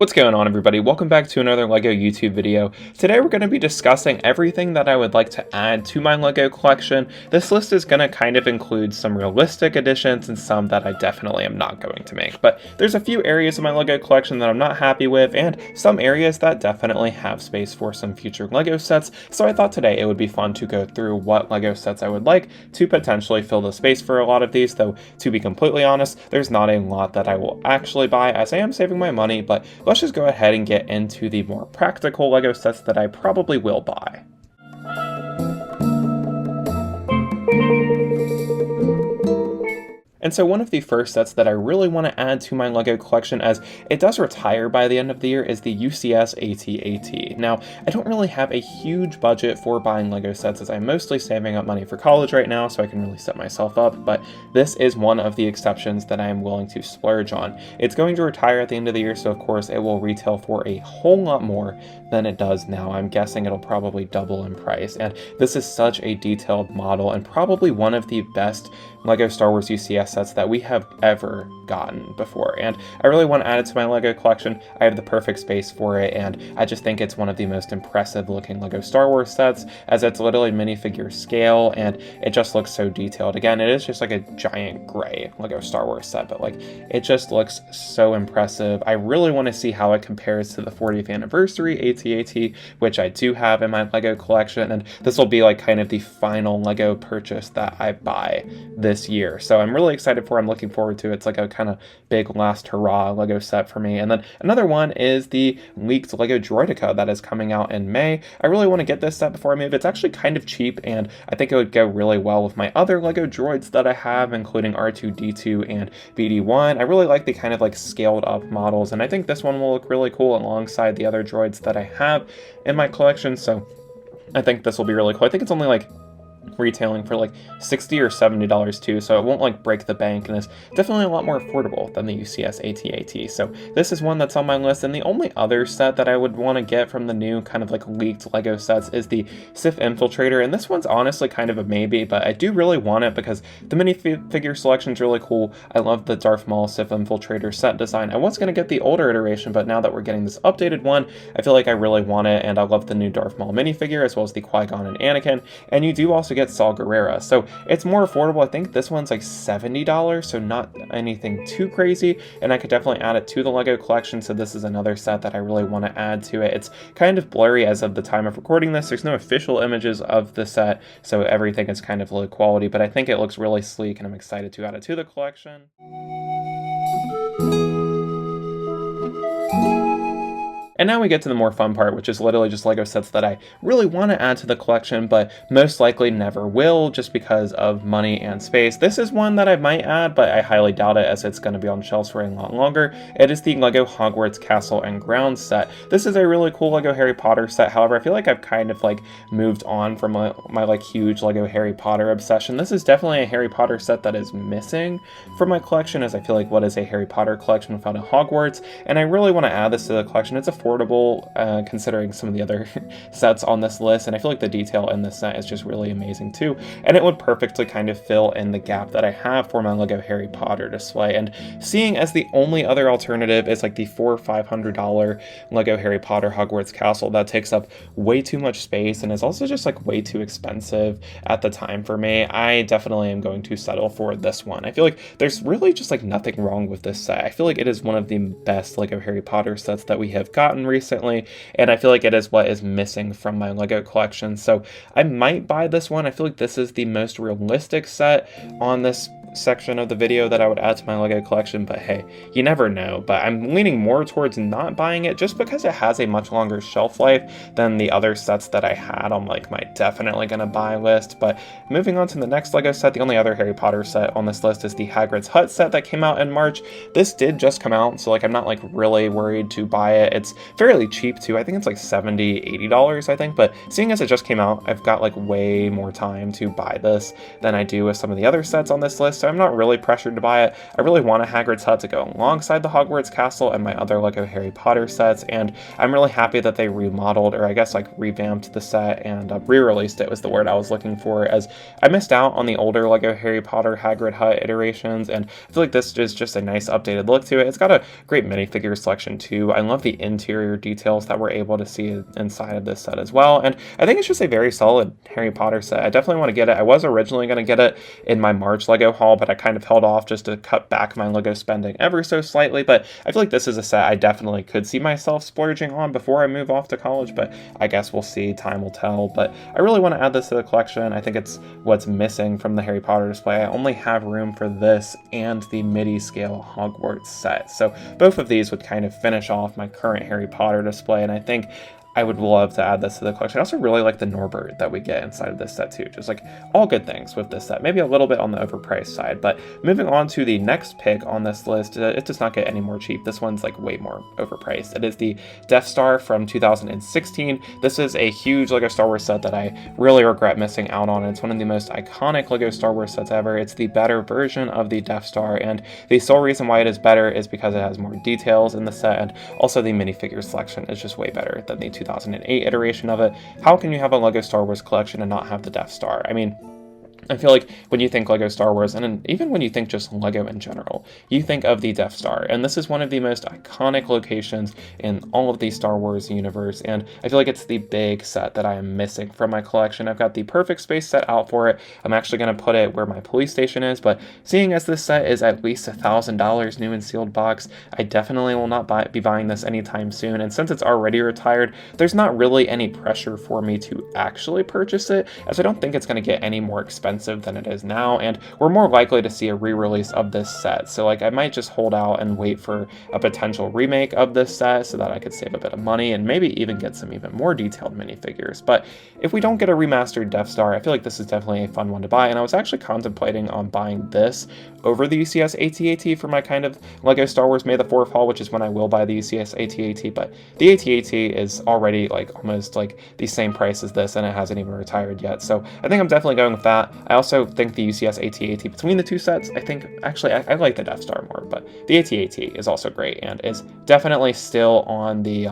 What's going on, everybody? Welcome back to another LEGO YouTube video. Today we're going to be discussing everything that I would like to add to my LEGO collection. This list is going to kind of include some realistic additions and some that I definitely am not going to make. But there's a few areas of my LEGO collection that I'm not happy with, and some areas that definitely have space for some future LEGO sets. So I thought today it would be fun to go through what LEGO sets I would like to potentially fill the space for a lot of these, though to be completely honest, there's not a lot that I will actually buy as I am saving my money, but let's just go ahead and get into the more practical LEGO sets that I probably will buy. And so one of the first sets that I really want to add to my LEGO collection, as it does retire by the end of the year, is the UCS AT-AT. Now, I don't really have a huge budget for buying LEGO sets, as I'm mostly saving up money for college right now, so I can really set myself up, but this is one of the exceptions that I am willing to splurge on. It's going to retire at the end of the year, so of course it will retail for a whole lot more than it does now. I'm guessing it'll probably double in price, and this is such a detailed model, and probably one of the best LEGO Star Wars UCS sets that we have ever gotten before, and I really want to add it to my LEGO collection. I have the perfect space for it, and I just think it's one of the most impressive looking LEGO Star Wars sets, as it's literally minifigure scale, and it just looks so detailed. Again, it is just like a giant gray LEGO Star Wars set, but like, it just looks so impressive. I really want to see how it compares to the 40th anniversary AT-AT, which I do have in my LEGO collection, and this will be like kind of the final LEGO purchase that I buy this year. So I'm really excited for it. I'm looking forward to it. It's like a kind of big last hurrah LEGO set for me. And then another one is the leaked LEGO Droideka that is coming out in May. I really want to get this set before I move. It's actually kind of cheap, and I think it would go really well with my other LEGO droids that I have, including R2-D2 and BD-1. I really like the kind of like scaled up models, and I think this one will look really cool alongside the other droids that I have in my collection. So I think this will be really cool. I think it's only like retailing for like $60 or $70 too, so it won't like break the bank, and it's definitely a lot more affordable than the UCS AT-AT. So this is one that's on my list. And the only other set that I would want to get from the new kind of like leaked LEGO sets is the Sith Infiltrator, and this one's honestly kind of a maybe, but I do really want it because the minifigure selection is really cool. I love the Darth Maul Sith Infiltrator set design. I was going to get the older iteration, but now that we're getting this updated one, I feel like I really want it, and I love the new Darth Maul minifigure as well as the Qui-Gon and Anakin, and you do also get Saw Gerrera, so it's more affordable. I think this one's like $70, so not anything too crazy, and I could definitely add it to the LEGO collection. So this is another set that I really want to add to it. It's kind of blurry as of the time of recording this. There's no official images of the set, so everything is kind of low quality, but I think it looks really sleek, and I'm excited to add it to the collection. And now we get to the more fun part, which is literally just LEGO sets that I really want to add to the collection, but most likely never will, just because of money and space. This is one that I might add, but I highly doubt it, as it's going to be on shelves for a lot longer. It is the LEGO Hogwarts Castle and Grounds set. This is a really cool LEGO Harry Potter set. However, I feel like I've kind of like moved on from my like huge LEGO Harry Potter obsession. This is definitely a Harry Potter set that is missing from my collection, as I feel like what is a Harry Potter collection without a Hogwarts, and I really want to add this to the collection. It's affordable, considering some of the other sets on this list, and I feel like the detail in this set is just really amazing too, and it would perfectly kind of fill in the gap that I have for my LEGO Harry Potter display. And seeing as the only other alternative is like the $400 or $500 LEGO Harry Potter Hogwarts Castle, that takes up way too much space and is also just like way too expensive at the time for me, I definitely am going to settle for this one. I feel like there's really just like nothing wrong with this set. I feel like it is one of the best LEGO Harry Potter sets that we have gotten recently, and I feel like it is what is missing from my LEGO collection. So I might buy this one. I feel like this is the most realistic set on this section of the video that I would add to my LEGO collection, but hey, you never know. But I'm leaning more towards not buying it just because it has a much longer shelf life than the other sets that I had on like my definitely gonna buy list. But moving on to the next LEGO set, the only other Harry Potter set on this list is the Hagrids Hut set that came out in March. This did just come out, so like I'm not like really worried to buy it. It's fairly cheap too. I think it's like $70-$80, I think, but seeing as it just came out, I've got like way more time to buy this than I do with some of the other sets on this list. so I'm not really pressured to buy it. I really want a Hagrid's Hut to go alongside the Hogwarts Castle and my other LEGO Harry Potter sets, and I'm really happy that they remodeled, or I guess like revamped the set and re-released it was the word I was looking for, as I missed out on the older LEGO Harry Potter Hagrid Hut iterations, and I feel like this is just a nice updated look to it. It's got a great minifigure selection too. I love the interior details that we're able to see inside of this set as well, and I think it's just a very solid Harry Potter set. I definitely want to get it. I was originally going to get it in my March LEGO haul, but I kind of held off just to cut back my LEGO spending ever so slightly, but I feel like this is a set I definitely could see myself splurging on before I move off to college, but I guess we'll see. Time will tell, but I really want to add this to the collection. I think it's what's missing from the Harry Potter display. I only have room for this and the MIDI scale Hogwarts set, so both of these would kind of finish off my current Harry Potter display, and I think I would love to add this to the collection. I also really like the Norbert that we get inside of this set too. Just like all good things with this set. Maybe a little bit on the overpriced side, but moving on to the next pick on this list, it does not get any more cheap. This one's like way more overpriced. It is the Death Star from 2016. This is a huge LEGO Star Wars set that I really regret missing out on. It's one of the most iconic LEGO Star Wars sets ever. It's the better version of the Death Star, and the sole reason why it is better is because it has more details in the set, and also the minifigure selection is just way better than the 2008 iteration of it. How can you have a LEGO Star Wars collection and not have the Death Star? I mean, I feel like when you think LEGO Star Wars, and even when you think just LEGO in general, you think of the Death Star, and this is one of the most iconic locations in all of the Star Wars universe, and I feel like it's the big set that I am missing from my collection. I've got the perfect space set out for it. I'm actually going to put it where my police station is, but seeing as this set is at least $1,000 new and sealed box, I definitely will not be buying this anytime soon, and since it's already retired, there's not really any pressure for me to actually purchase it, as I don't think it's going to get any more expensive than it is now, and we're more likely to see a re-release of this set, so like I might just hold out and wait for a potential remake of this set so that I could save a bit of money and maybe even get some even more detailed minifigures. But if we don't get a remastered Death Star, I feel like this is definitely a fun one to buy, and I was actually contemplating on buying this over the UCS AT-AT for my kind of LEGO Star Wars May the 4th haul, which is when I will buy the UCS AT-AT, but the AT-AT is already like almost like the same price as this, and it hasn't even retired yet, so I think I'm definitely going with that. I also think the UCS AT-AT between the two sets, I think actually I like the Death Star more, but the AT-AT is also great and is definitely still on the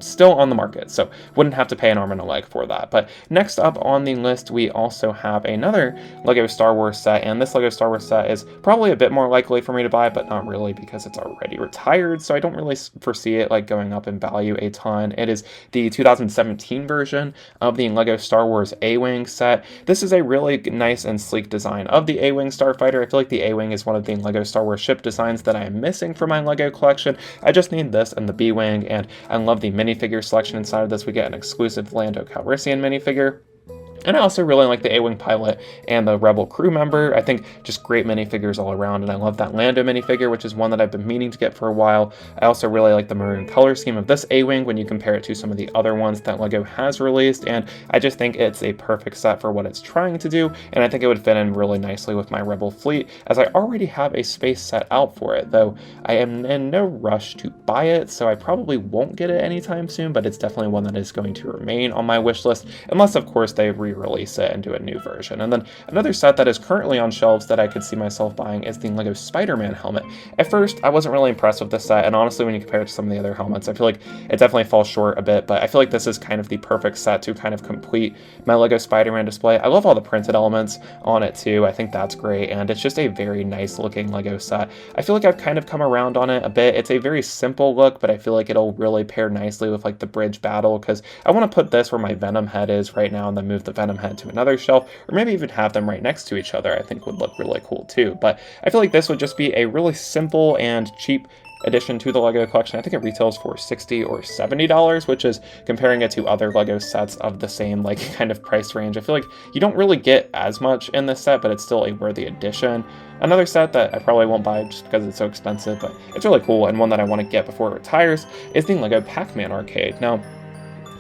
still on the market, so wouldn't have to pay an arm and a leg for that. But next up on the list, we also have another LEGO Star Wars set, and this LEGO Star Wars set is probably a bit more likely for me to buy, but not really because it's already retired, so I don't really foresee it like going up in value a ton. It is the 2017 version of the LEGO Star Wars A-Wing set. This is a really nice and sleek design of the A-Wing starfighter. I feel like the A-Wing is one of the LEGO Star Wars ship designs that I am missing from my LEGO collection. I just need this and the B-Wing, and I love the minifigure selection inside of this. We get an exclusive Lando Calrissian minifigure. And I also really like the A-Wing pilot and the Rebel crew member. I think just great minifigures all around, and I love that Lando minifigure, which is one that I've been meaning to get for a while. I also really like the maroon color scheme of this A-Wing when you compare it to some of the other ones that LEGO has released, and I just think it's a perfect set for what it's trying to do, and I think it would fit in really nicely with my Rebel fleet, as I already have a space set out for it, though I am in no rush to buy it, so I probably won't get it anytime soon, but it's definitely one that is going to remain on my wish list, unless of course they re-release it and do a new version. And then another set that is currently on shelves that I could see myself buying is the LEGO Spiderman Helmet. At first, I wasn't really impressed with this set, and honestly, when you compare it to some of the other helmets, I feel like it definitely falls short a bit, but I feel like this is kind of the perfect set to kind of complete my LEGO Spider-Man display. I love all the printed elements on it too. I think that's great, and it's just a very nice looking LEGO set. I feel like I've kind of come around on it a bit. It's a very simple look, but I feel like it'll really pair nicely with like the bridge battle, because I want to put this where my Venom head is right now and then move the Venom head to another shelf, or maybe even have them right next to each other. I think would look really cool too. But I feel like this would just be a really simple and cheap addition to the LEGO collection. I think it retails for $60 or $70, which is comparing it to other LEGO sets of the same like kind of price range. I feel like you don't really get as much in this set, but it's still a worthy addition. Another set that I probably won't buy just because it's so expensive, but it's really cool and one that I want to get before it retires, is the LEGO PacMan Arcade. Now,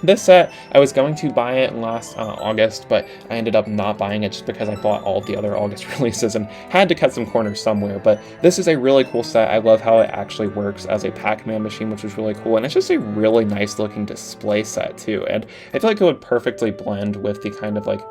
this set, I was going to buy it last August, but I ended up not buying it just because I bought all the other August releases and had to cut some corners somewhere. But this is a really cool set. I love how it actually works as a Pac-Man machine, which is really cool. And it's just a really nice looking display set too. And I feel like it would perfectly blend with the kind of like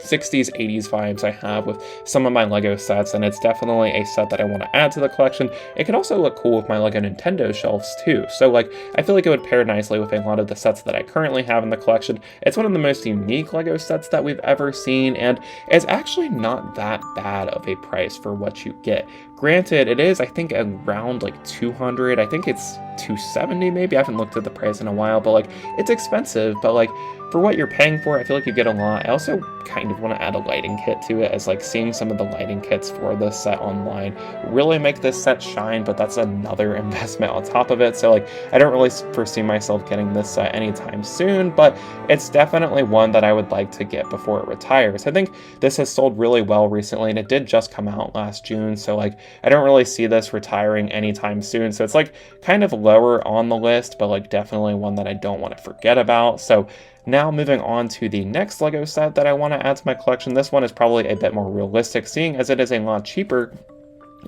60s, 80s vibes I have with some of my LEGO sets, and it's definitely a set that I want to add to the collection. It could also look cool with my LEGO Nintendo shelves too, so like I feel like it would pair nicely with a lot of the sets that I currently have in the collection. It's one of the most unique LEGO sets that we've ever seen, and it's actually not that bad of a price for what you get. Granted, it is, I think, around like 200, I think it's 270 maybe, I haven't looked at the price in a while, but like, it's expensive, but like, for what you're paying for, I feel like you get a lot. I also kind of want to add a lighting kit to it, as like seeing some of the lighting kits for this set online really make this set shine, but that's another investment on top of it. So like, I don't really foresee myself getting this set anytime soon, but it's definitely one that I would like to get before it retires. I think this has sold really well recently, and it did just come out last June, so like, I don't really see this retiring anytime soon. So it's like kind of lower on the list, but like definitely one that I don't want to forget about. So now moving on to the next LEGO set that I want to add to my collection. This one is probably a bit more realistic, seeing as it is a lot cheaper.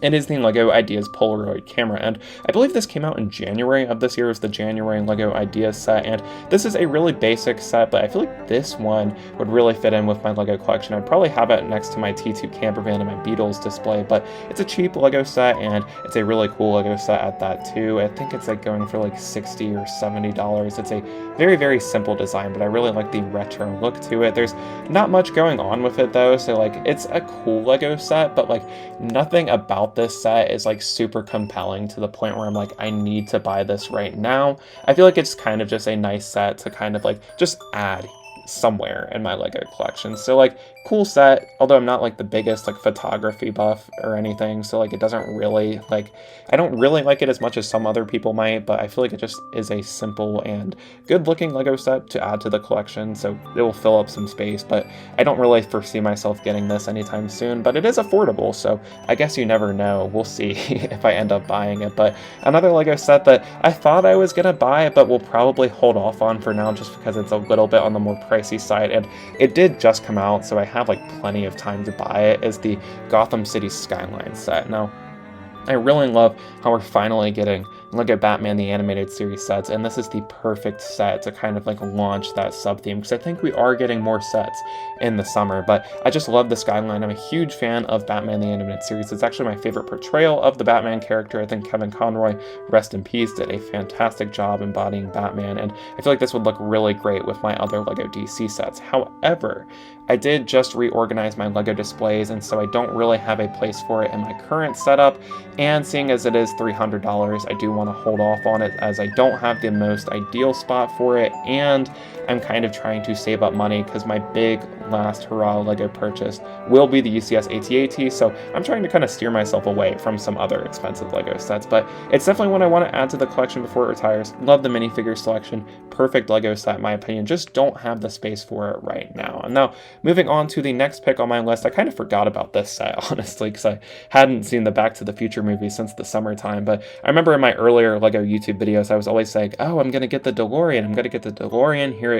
It is the LEGO Ideas Polaroid Camera, and I believe this came out in January of this year. It was the January LEGO Ideas set, and this is a really basic set, but I feel like this one would really fit in with my LEGO collection. I'd probably have it next to my T2 camper van and my Beatles display, but it's a cheap LEGO set, and it's a really cool LEGO set at that too. I think it's like going for like $60 or $70. It's a very, very simple design, but I really like the retro look to it. There's not much going on with it though, so like, it's a cool LEGO set, but like, nothing about this set is like super compelling to the point where I'm like, I need to buy this right now. I feel like it's kind of just a nice set to kind of like just add somewhere in my LEGO collection. So like, cool set, although I'm not like the biggest like photography buff or anything, so like it doesn't really like, I don't really like it as much as some other people might, but I feel like it just is a simple and good looking LEGO set to add to the collection, so it will fill up some space, but I don't really foresee myself getting this anytime soon. But it is affordable, so I guess you never know. We'll see if I end up buying it. But another LEGO set that I thought I was gonna buy, but will probably hold off on for now just because it's a little bit on the more pricey side, and it did just come out, so I have like plenty of time to buy it, is the Gotham City Skyline set. Now, I really love how we're finally getting LEGO Batman the Animated Series sets, and this is the perfect set to kind of like launch that sub-theme, because I think we are getting more sets in the summer, but I just love the Skyline. I'm a huge fan of Batman the Animated Series. It's actually my favorite portrayal of the Batman character. I think Kevin Conroy, rest in peace, did a fantastic job embodying Batman, and I feel like this would look really great with my other LEGO DC sets. However, I did just reorganize my LEGO displays, and so I don't really have a place for it in my current setup, and seeing as it is $300, I do want to hold off on it, as I don't have the most ideal spot for it, and I'm kind of trying to save up money because my big last hurrah LEGO purchase will be the UCS AT-AT, so I'm trying to kind of steer myself away from some other expensive LEGO sets, but it's definitely one I want to add to the collection before it retires. Love the minifigure selection, perfect LEGO set in my opinion, just don't have the space for it right now. And now, moving on to the next pick on my list, I kind of forgot about this set, honestly, because I hadn't seen the Back to the Future movies since the summertime, but I remember in my earlier LEGO YouTube videos, I was always saying, oh, I'm going to get the DeLorean, here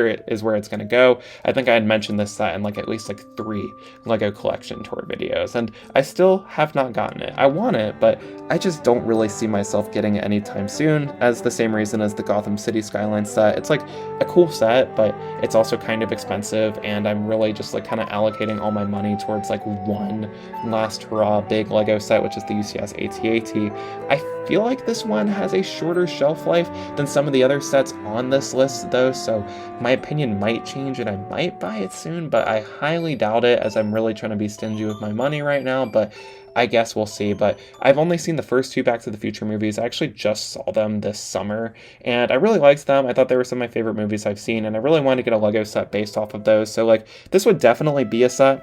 it is where it's going to go. I think I had mentioned this set in like at least like 3 LEGO collection tour videos, and I still have not gotten it. I want it, but I just don't really see myself getting it anytime soon, as the same reason as the Gotham City Skyline set. It's like a cool set, but it's also kind of expensive, and I'm really just like kind of allocating all my money towards like one last hurrah big LEGO set, which is the UCS AT-AT. I feel like this one has a shorter shelf life than some of the other sets on this list though, so my opinion might change and I might buy it soon, but I highly doubt it, as I'm really trying to be stingy with my money right now, but I guess we'll see. But I've only seen the first 2 Back to the Future movies. I actually just saw them this summer, and I really liked them. I thought they were some of my favorite movies I've seen, and I really wanted to get a LEGO set based off of those, so like, this would definitely be a set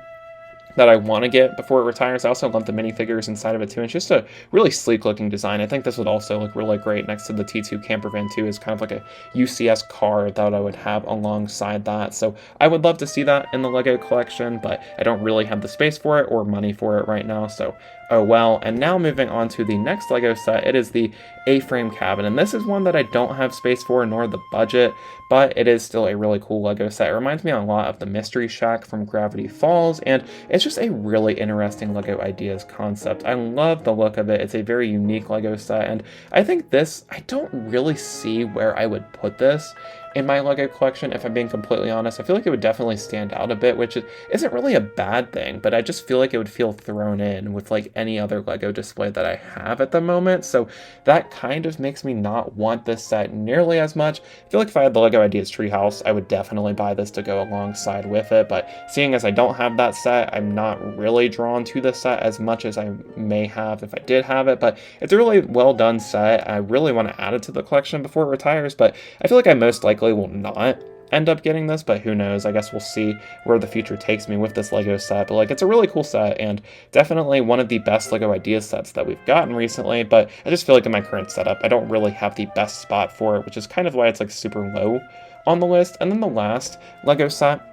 that I want to get before it retires. I also love the minifigures inside of it too. It's just a really sleek looking design. I think this would also look really great next to the T2 camper van too, as kind of like a UCS car that I would have alongside that. So I would love to see that in the LEGO collection, but I don't really have the space for it or money for it right now, so oh well. And now moving on to the next LEGO set, it is the Aframe Cabin, and this is one that I don't have space for nor the budget, but it is still a really cool LEGO set. It reminds me a lot of the Mystery Shack from Gravity Falls, and it's just a really interesting LEGO Ideas concept. I love the look of it. It's a very unique LEGO set, and I think this, I don't really see where I would put this in my Lego collection, if I'm being completely honest. I feel like it would definitely stand out a bit, which isn't really a bad thing, but I just feel like it would feel thrown in with like any other Lego display that I have at the moment. So that kind of makes me not want this set nearly as much. I feel like if I had the Lego Ideas Treehouse, I would definitely buy this to go alongside with it, but seeing as I don't have that set, I'm not really drawn to the set as much as I may have if I did have it, but it's a really well done set. I really want to add it to the collection before it retires, but I feel like I most likely will not end up getting this, but who knows. I guess we'll see where the future takes me with this Lego set. But like, it's a really cool set and definitely one of the best Lego Ideas sets that we've gotten recently, but I just feel like in my current setup I don't really have the best spot for it, which is kind of why it's like super low on the list. And then the last Lego set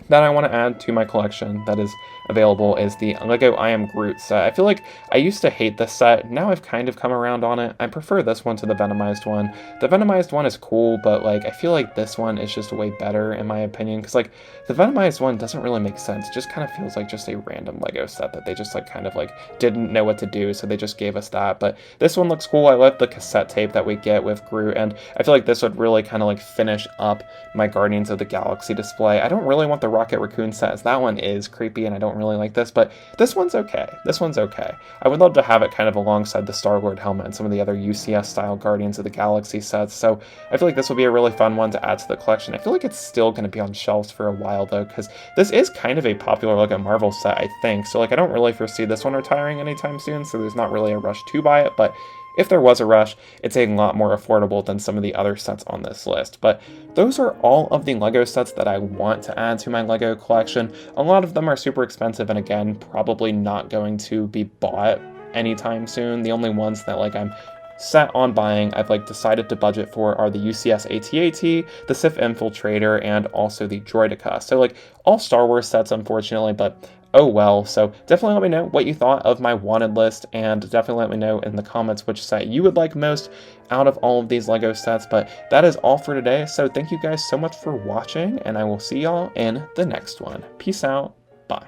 that I want to add to my collection that is available is the Lego I Am Groot set. I feel like I used to hate this set. Now I've kind of come around on it. I prefer this one to the Venomized one. The Venomized one is cool, but like I feel like this one is just way better in my opinion, because like the Venomized one doesn't really make sense. It just kind of feels like just a random Lego set that they just like kind of like didn't know what to do, so they just gave us that. But this one looks cool. I love the cassette tape that we get with Groot, and I feel like this would really kind of like finish up my Guardians of the Galaxy display. I don't really want the Rocket Raccoon set, as that one is creepy and I don't really like this, but this one's okay. This one's okay. I would love to have it kind of alongside the Star-Lord helmet and some of the other UCS style Guardians of the Galaxy sets, so I feel like this will be a really fun one to add to the collection. I feel like it's still going to be on shelves for a while though, because this is kind of a popular Lego Marvel set, I think, so like I don't really foresee this one retiring anytime soon, so there's not really a rush to buy it, but if there was a rush, it's a lot more affordable than some of the other sets on this list. But those are all of the Lego sets that I want to add to my Lego collection. A lot of them are super expensive and again, probably not going to be bought anytime soon. The only ones that like I'm set on buying, I've like decided to budget for are the UCS AT-AT, the Sith Infiltrator, and also the Droideka. So like all Star Wars sets, unfortunately, but oh well. So definitely let me know what you thought of my wanted list, and definitely let me know in the comments which set you would like most out of all of these Lego sets. But that is all for today, so thank you guys so much for watching, and I will see y'all in the next one. Peace out. Bye.